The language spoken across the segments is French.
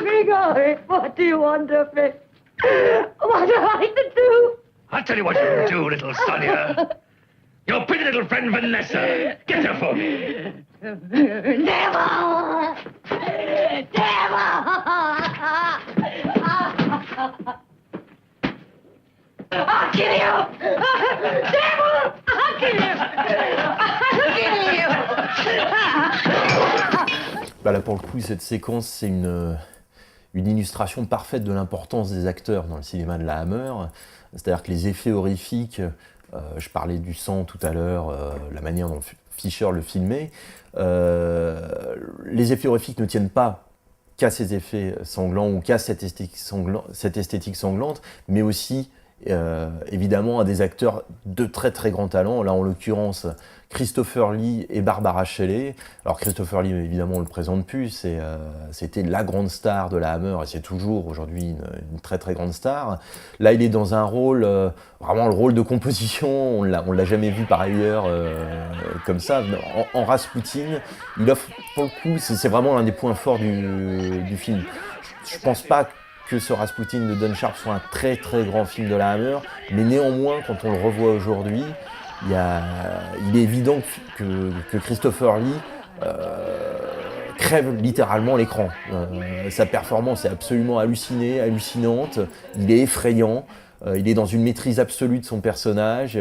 Grigori, what do you want of me? What am I to do? I'll tell you what you do, little Sonia. Your pretty little friend Vanessa. Get her for me. Devil! Devil! I'll kill you! Devil! I'll kill you! I'll kill you! Bah là, pour le coup, cette séquence, c'est une illustration parfaite de l'importance des acteurs dans le cinéma de la Hammer. C'est-à-dire que les effets horrifiques, je parlais du sang tout à l'heure, la manière dont Fisher le filmait, les effets horrifiques ne tiennent pas qu'à ces effets sanglants ou qu'à cette esthétique sanglante, mais aussi évidemment à des acteurs de très très grand talent, là en l'occurrence Christopher Lee et Barbara Shelley. Alors Christopher Lee, évidemment on le présente plus, c'était la grande star de la Hammer et c'est toujours aujourd'hui une très très grande star. Là il est dans un rôle, vraiment le rôle de composition, on l'a jamais vu par ailleurs comme ça. En Rasputin, il offre pour le coup, c'est vraiment l'un des points forts du film. Je pense pas que ce Rasputin de Don Sharp soit un très très grand film de la Hammer, mais néanmoins, quand on le revoit aujourd'hui, il est évident que Christopher Lee crève littéralement l'écran. Sa performance est absolument hallucinante, il est effrayant, il est dans une maîtrise absolue de son personnage.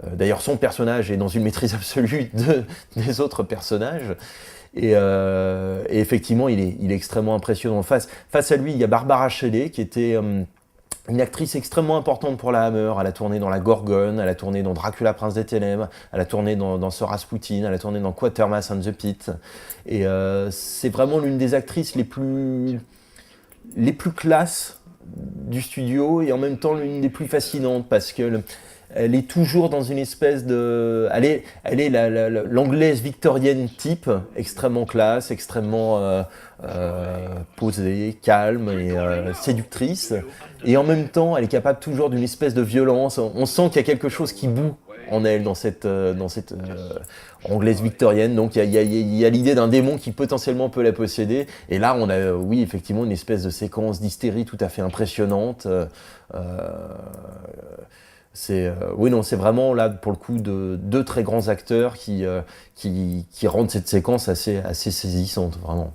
D'ailleurs, son personnage est dans une maîtrise absolue des autres personnages. Et effectivement, il est extrêmement impressionnant. Face à lui, il y a Barbara Shelley, qui était une actrice extrêmement importante pour la Hammer. Elle a tourné dans La Gorgone, elle a tourné dans Dracula, Prince des Ténèbres, elle a tourné dans ce Rasputin, elle a tourné dans Quatermass and the Pit. Et c'est vraiment l'une des actrices les plus classes du studio et en même temps l'une des plus fascinantes parce que elle est toujours dans une espèce de... Elle est l'anglaise victorienne type, extrêmement classe, extrêmement posée, calme et séductrice. Et en même temps, elle est capable toujours d'une espèce de violence. On sent qu'il y a quelque chose qui bout en elle dans cette anglaise victorienne. Donc il y a l'idée d'un démon qui potentiellement peut la posséder. Et là, on a, oui, effectivement, une espèce de séquence d'hystérie tout à fait impressionnante. C'est vraiment là pour le coup deux très grands acteurs qui rendent cette séquence assez saisissante, vraiment.